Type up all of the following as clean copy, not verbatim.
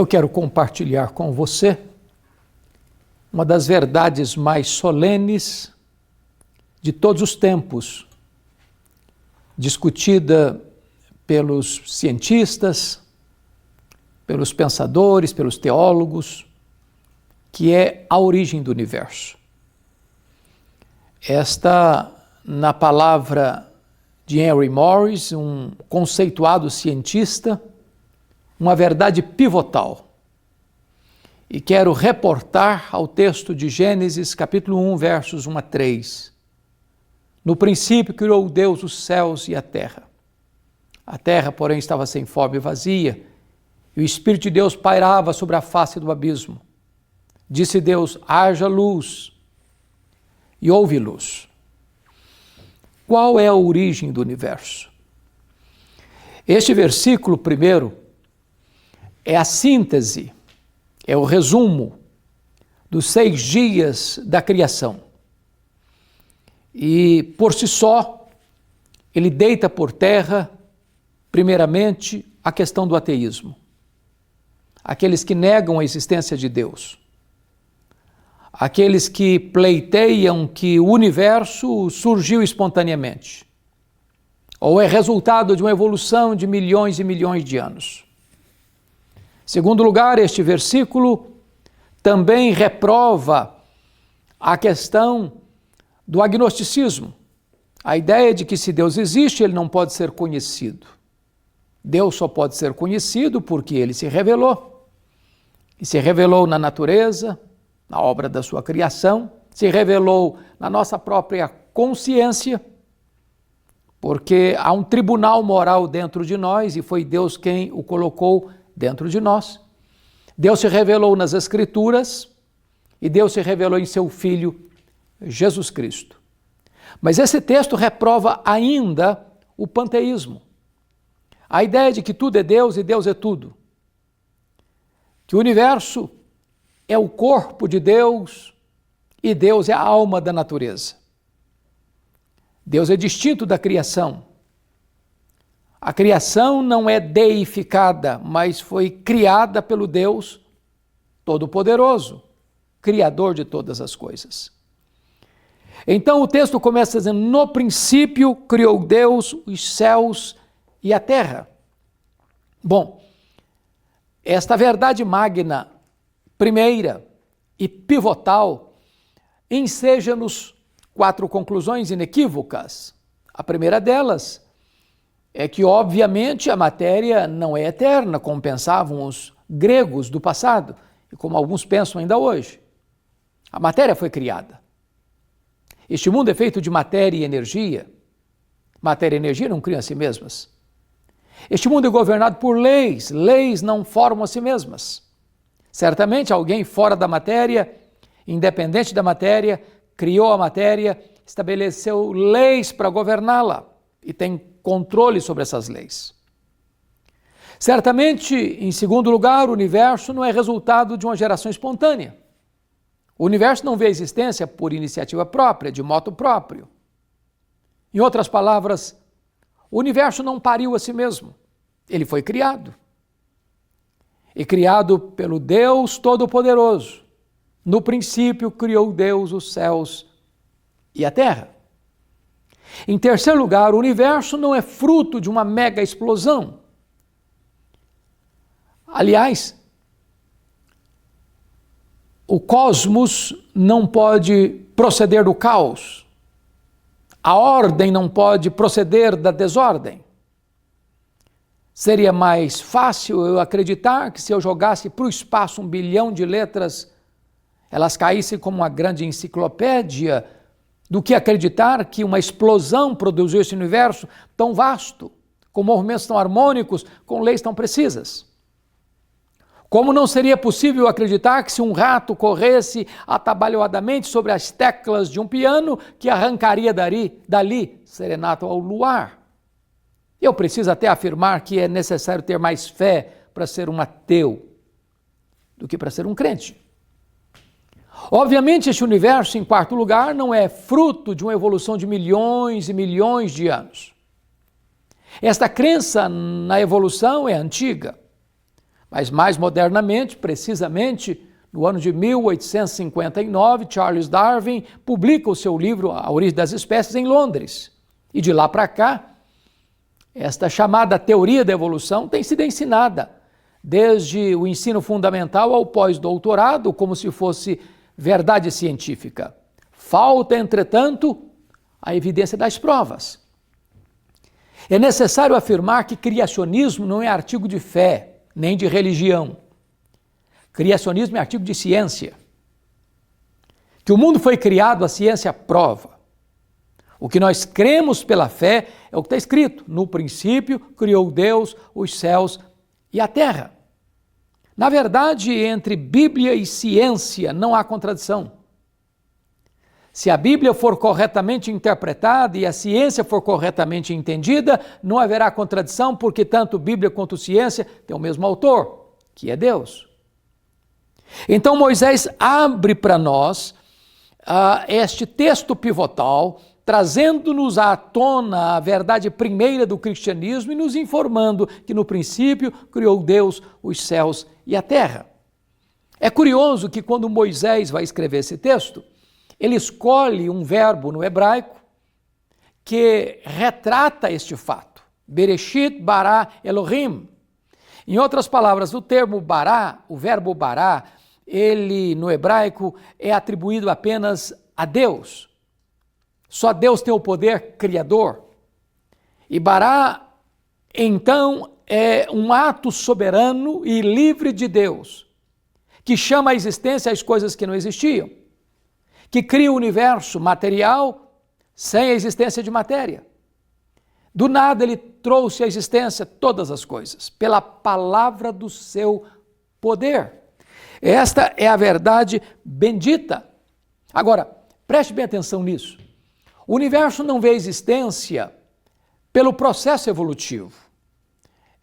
Eu quero compartilhar com você uma das verdades mais solenes de todos os tempos, discutida pelos cientistas, pelos pensadores, pelos teólogos, que é a origem do universo. Esta, na palavra de Henry Morris, um conceituado cientista, uma verdade pivotal. E quero reportar ao texto de Gênesis, capítulo 1, versos 1 a 3. No princípio criou Deus os céus e a terra. A terra, porém, estava sem forma e vazia, e o Espírito de Deus pairava sobre a face do abismo. Disse Deus: haja luz, e houve luz. Qual é a origem do universo? Este versículo primeiro é a síntese, é o resumo dos 6 dias da criação. E, por si só, ele deita por terra, primeiramente, a questão do ateísmo. Aqueles que negam a existência de Deus. Aqueles que pleiteiam que o universo surgiu espontaneamente, ou é resultado de uma evolução de milhões e milhões de anos. Segundo lugar, este versículo também reprova a questão do agnosticismo, a ideia de que se Deus existe, ele não pode ser conhecido. Deus só pode ser conhecido porque ele se revelou. E se revelou na natureza, na obra da sua criação, se revelou na nossa própria consciência, porque há um tribunal moral dentro de nós e foi Deus quem o colocou dentro de nós. Deus se revelou nas Escrituras e Deus se revelou em seu Filho, Jesus Cristo. Mas esse texto reprova ainda o panteísmo. A ideia de que tudo é Deus e Deus é tudo. Que o universo é o corpo de Deus e Deus é a alma da natureza. Deus é distinto da criação. A criação não é deificada, mas foi criada pelo Deus Todo-Poderoso, Criador de todas as coisas. Então o texto começa dizendo: no princípio criou Deus os céus e a terra. Bom, esta verdade magna, primeira e pivotal, enseja-nos 4 conclusões inequívocas. A primeira delas é que, obviamente, a matéria não é eterna, como pensavam os gregos do passado, e como alguns pensam ainda hoje. A matéria foi criada. Este mundo é feito de matéria e energia. Matéria e energia não criam a si mesmas. Este mundo é governado por leis. Leis não formam a si mesmas. Certamente alguém fora da matéria, independente da matéria, criou a matéria, estabeleceu leis para governá-la e tem controle sobre essas leis. Certamente, em segundo lugar, o universo não é resultado de uma geração espontânea. O universo não vê a existência por iniciativa própria, de moto próprio. Em outras palavras, o universo não pariu a si mesmo. Ele foi criado. E criado pelo Deus Todo-Poderoso. No princípio, criou Deus os céus e a terra. Em terceiro lugar, o universo não é fruto de uma mega explosão. Aliás, o cosmos não pode proceder do caos. A ordem não pode proceder da desordem. Seria mais fácil eu acreditar que, se eu jogasse para o espaço 1 bilhão de letras, elas caíssem como uma grande enciclopédia, do que acreditar que uma explosão produziu esse universo tão vasto, com movimentos tão harmônicos, com leis tão precisas. Como não seria possível acreditar que, se um rato corresse atabalhoadamente sobre as teclas de um piano, que arrancaria dali serenata ao luar. Eu preciso até afirmar que é necessário ter mais fé para ser um ateu do que para ser um crente. Obviamente, este universo, em quarto lugar, não é fruto de uma evolução de milhões e milhões de anos. Esta crença na evolução é antiga, Mas mais modernamente, precisamente no ano de 1859, Charles Darwin publica o seu livro A Origem das Espécies em Londres. E de lá para cá, esta chamada teoria da evolução tem sido ensinada desde o ensino fundamental ao pós-doutorado, como se fosse verdade científica. Falta, entretanto, a evidência das provas. É necessário afirmar que criacionismo não é artigo de fé, nem de religião. Criacionismo é artigo de ciência. Que o mundo foi criado, a ciência prova. O que nós cremos pela fé é o que está escrito. No princípio, criou Deus os céus e a terra. Na verdade, entre Bíblia e ciência não há contradição. Se a Bíblia for corretamente interpretada e a ciência for corretamente entendida, não haverá contradição, porque tanto Bíblia quanto ciência têm o mesmo autor, que é Deus. Então Moisés abre para nós este texto pivotal, trazendo-nos à tona a verdade primeira do cristianismo e nos informando que no princípio criou Deus os céus e a terra. É curioso que quando Moisés vai escrever esse texto, ele escolhe um verbo no hebraico que retrata este fato. Bereshit bara Elohim. Em outras palavras, o termo bará, o verbo bará, ele no hebraico é atribuído apenas a Deus. Só Deus tem o poder criador. E bará, então, é um ato soberano e livre de Deus, que chama à existência as coisas que não existiam, que cria o universo material sem a existência de matéria. Do nada ele trouxe à existência todas as coisas, pela palavra do seu poder. Esta é a verdade bendita. Agora, preste bem atenção nisso. O universo não vê existência pelo processo evolutivo.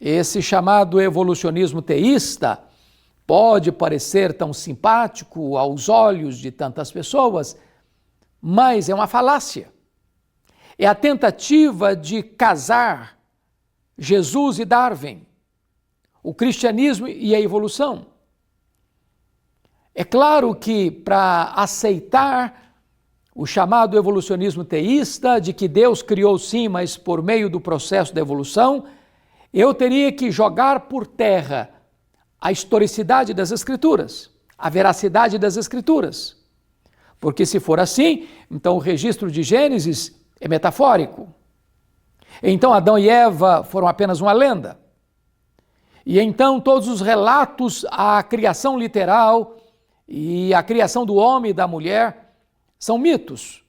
Esse chamado evolucionismo teísta pode parecer tão simpático aos olhos de tantas pessoas, mas é uma falácia. É a tentativa de casar Jesus e Darwin, o cristianismo e a evolução. É claro que para aceitar o chamado evolucionismo teísta, de que Deus criou sim, mas por meio do processo da evolução, eu teria que jogar por terra a historicidade das Escrituras, a veracidade das Escrituras. Porque se for assim, então o registro de Gênesis é metafórico. Então Adão e Eva foram apenas uma lenda. E então todos os relatos à criação literal e à criação do homem e da mulher são mitos.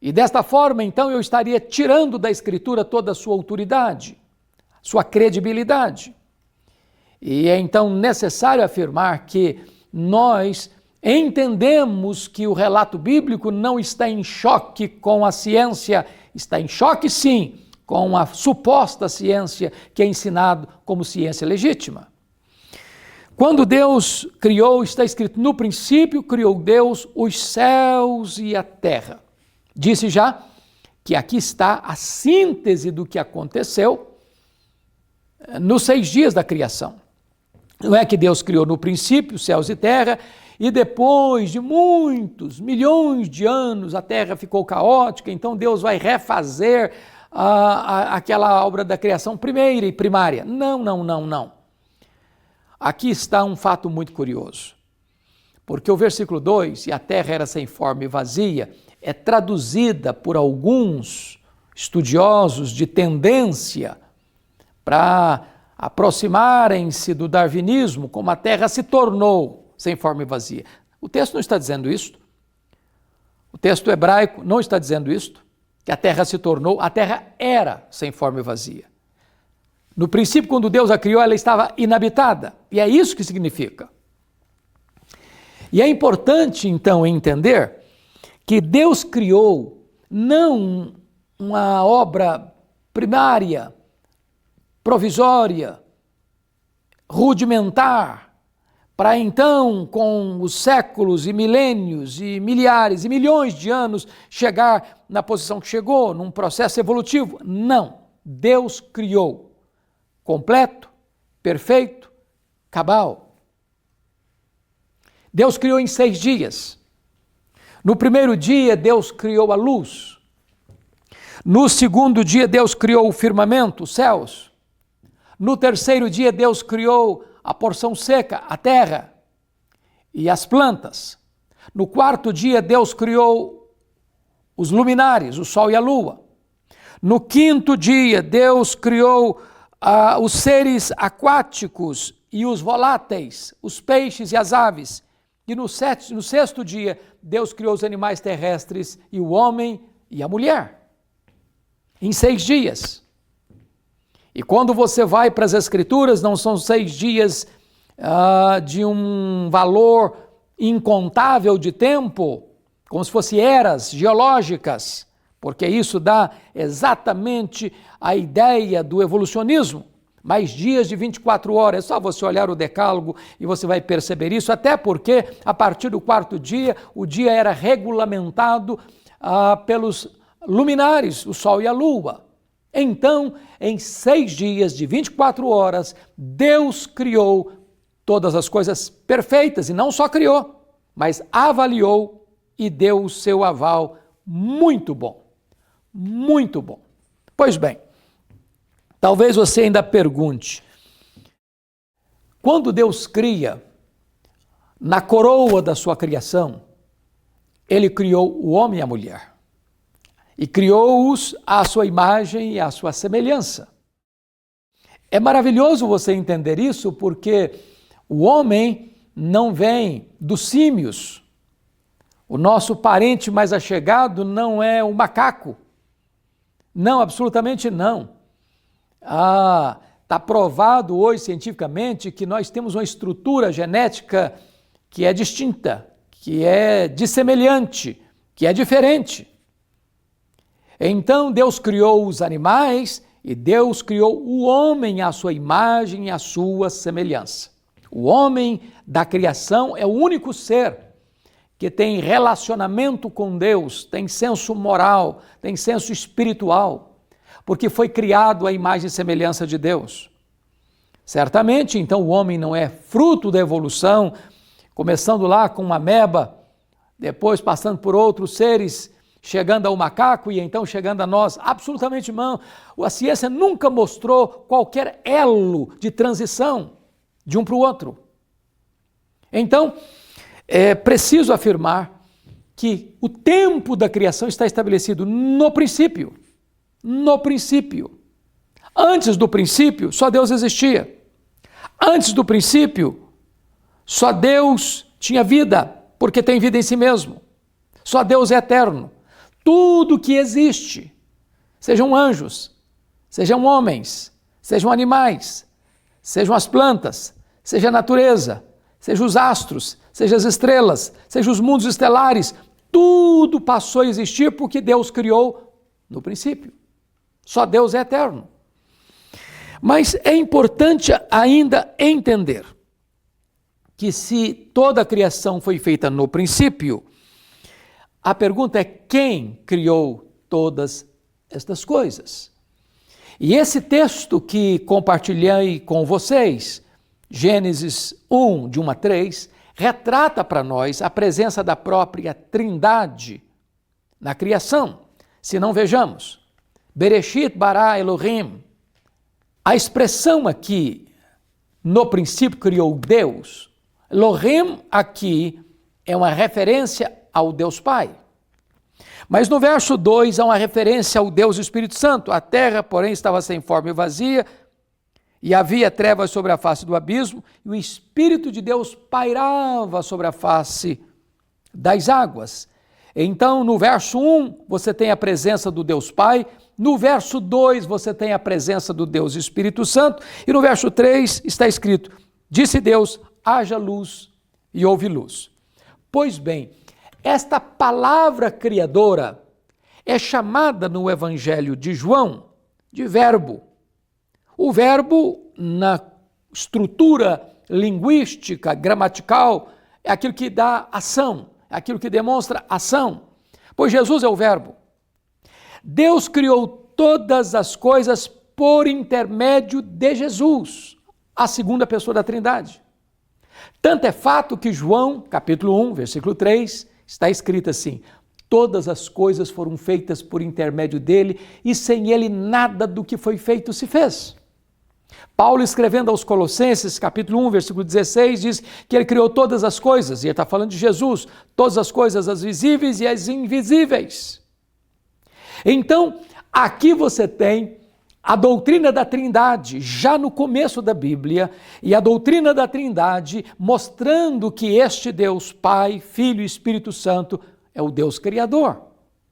E desta forma, então, eu estaria tirando da Escritura toda a sua autoridade, sua credibilidade. E é então necessário afirmar que nós entendemos que o relato bíblico não está em choque com a ciência, está em choque sim com a suposta ciência que é ensinado como ciência legítima. Quando Deus criou, está escrito, no princípio criou Deus os céus e a terra. Disse já que aqui está a síntese do que aconteceu nos 6 dias da criação. Não é que Deus criou no princípio céus e terra, e depois de muitos, milhões de anos, a terra ficou caótica, então Deus vai refazer aquela obra da criação primeira e primária. Não. Aqui está um fato muito curioso, porque o versículo 2, e a terra era sem forma e vazia, é traduzida por alguns estudiosos de tendência para aproximarem-se do darwinismo, como a terra se tornou sem forma e vazia. O texto não está dizendo isto. O texto hebraico não está dizendo isto, que a terra se tornou, a terra era sem forma e vazia. No princípio, quando Deus a criou, ela estava inabitada, e é isso que significa. E é importante, então, entender que Deus criou não uma obra primária, provisória, rudimentar, para então, com os séculos e milênios e milhares e milhões de anos, chegar na posição que chegou, num processo evolutivo. Não. Deus criou completo, perfeito, cabal. Deus criou em 6 dias. No primeiro dia, Deus criou a luz. No segundo dia, Deus criou o firmamento, os céus. No terceiro dia, Deus criou a porção seca, a terra e as plantas. No quarto dia, Deus criou os luminares, o sol e a lua. No quinto dia, Deus criou os seres aquáticos e os voláteis, os peixes e as aves. E no sexto dia, Deus criou os animais terrestres e o homem e a mulher. Em 6 dias. E quando você vai para as Escrituras, não são 6 dias de um valor incontável de tempo, como se fossem eras geológicas, porque isso dá exatamente a ideia do evolucionismo. Mais dias de 24 horas, é só você olhar o decálogo e você vai perceber isso, até porque a partir do quarto dia, o dia era regulamentado pelos luminares, o sol e a lua. Então, em 6 dias de 24 horas, Deus criou todas as coisas perfeitas, e não só criou, mas avaliou e deu o seu aval muito bom. Muito bom. Pois bem, talvez você ainda pergunte, quando Deus cria, na coroa da sua criação, Ele criou o homem e a mulher. E criou-os à sua imagem e à sua semelhança. É maravilhoso você entender isso, porque o homem não vem dos símios. O nosso parente mais achegado não é o macaco. Não, absolutamente não. Está provado hoje cientificamente que nós temos uma estrutura genética que é distinta, que é dissemelhante, que é diferente. Então Deus criou os animais e Deus criou o homem à sua imagem e à sua semelhança. O homem da criação é o único ser que tem relacionamento com Deus, tem senso moral, tem senso espiritual, porque foi criado à imagem e semelhança de Deus. Certamente, então, o homem não é fruto da evolução, começando lá com uma ameba, depois passando por outros seres, chegando ao macaco e então chegando a nós. Absolutamente não. A ciência nunca mostrou qualquer elo de transição de um para o outro. Então, é preciso afirmar que o tempo da criação está estabelecido no princípio. No princípio. Antes do princípio, só Deus existia. Antes do princípio, só Deus tinha vida, porque tem vida em si mesmo. Só Deus é eterno. Tudo que existe, sejam anjos, sejam homens, sejam animais, sejam as plantas, seja a natureza, sejam os astros, sejam as estrelas, sejam os mundos estelares, tudo passou a existir porque Deus criou no princípio. Só Deus é eterno. Mas é importante ainda entender que se toda a criação foi feita no princípio, a pergunta é quem criou todas estas coisas? E esse texto que compartilhei com vocês, Gênesis 1, de 1 a 3, retrata para nós a presença da própria Trindade na criação. Se não vejamos, Bereshit bara Elohim, a expressão aqui, no princípio criou Deus, Elohim aqui é uma referência ao Deus Pai. Mas no verso 2 há uma referência ao Deus Espírito Santo. A terra, porém, estava sem forma e vazia, e havia trevas sobre a face do abismo, e o Espírito de Deus pairava sobre a face das águas. Então, no verso 1, você tem a presença do Deus Pai, no verso 2, você tem a presença do Deus Espírito Santo, e no verso 3 está escrito, disse Deus, haja luz, e houve luz. Pois bem, esta palavra criadora é chamada no Evangelho de João de verbo. O verbo, na estrutura linguística, gramatical, é aquilo que dá ação, é aquilo que demonstra ação, pois Jesus é o verbo. Deus criou todas as coisas por intermédio de Jesus, a segunda pessoa da Trindade. Tanto é fato que João, capítulo 1, versículo 3, está escrito assim: todas as coisas foram feitas por intermédio dele, e sem ele nada do que foi feito se fez. Paulo, escrevendo aos Colossenses, capítulo 1, versículo 16, diz que ele criou todas as coisas, e ele está falando de Jesus, todas as coisas, as visíveis e as invisíveis. Então, aqui você tem a doutrina da Trindade, já no começo da Bíblia, e a doutrina da Trindade mostrando que este Deus, Pai, Filho e Espírito Santo, é o Deus Criador.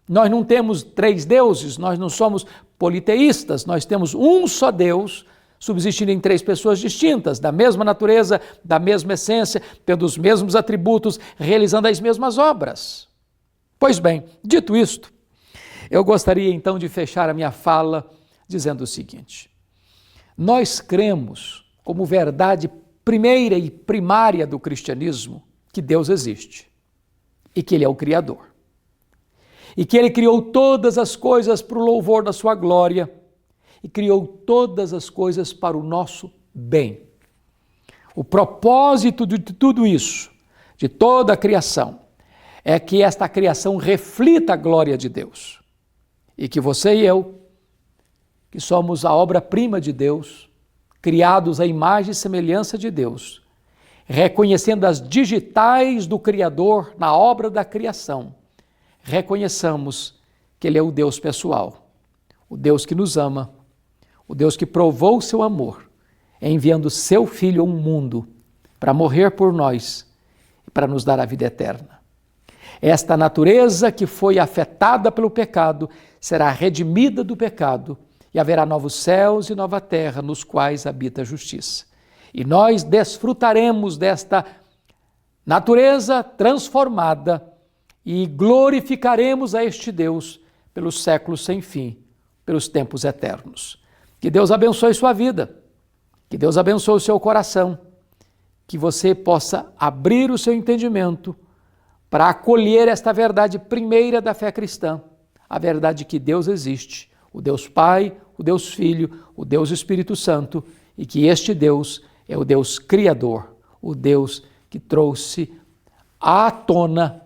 Nós não temos três deuses, nós não somos politeístas, nós temos um só Deus, subsistindo em três pessoas distintas, da mesma natureza, da mesma essência, tendo os mesmos atributos, realizando as mesmas obras. Pois bem, dito isto, eu gostaria então de fechar a minha fala dizendo o seguinte: nós cremos, como verdade primeira e primária do cristianismo, que Deus existe e que Ele é o Criador. E que Ele criou todas as coisas para o louvor da sua glória e criou todas as coisas para o nosso bem. O propósito de tudo isso, de toda a criação, é que esta criação reflita a glória de Deus. E que você e eu, que somos a obra-prima de Deus, criados à imagem e semelhança de Deus, reconhecendo as digitais do Criador na obra da criação, reconheçamos que Ele é o Deus pessoal, o Deus que nos ama, o Deus que provou o seu amor, enviando seu Filho ao mundo para morrer por nós e para nos dar a vida eterna. Esta natureza que foi afetada pelo pecado será redimida do pecado e haverá novos céus e nova terra nos quais habita a justiça. E nós desfrutaremos desta natureza transformada e glorificaremos a este Deus pelos séculos sem fim, pelos tempos eternos. Que Deus abençoe sua vida, que Deus abençoe o seu coração, que você possa abrir o seu entendimento para acolher esta verdade primeira da fé cristã, a verdade que Deus existe, o Deus Pai, o Deus Filho, o Deus Espírito Santo, e que este Deus é o Deus Criador, o Deus que trouxe à tona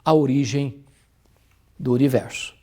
a origem do universo.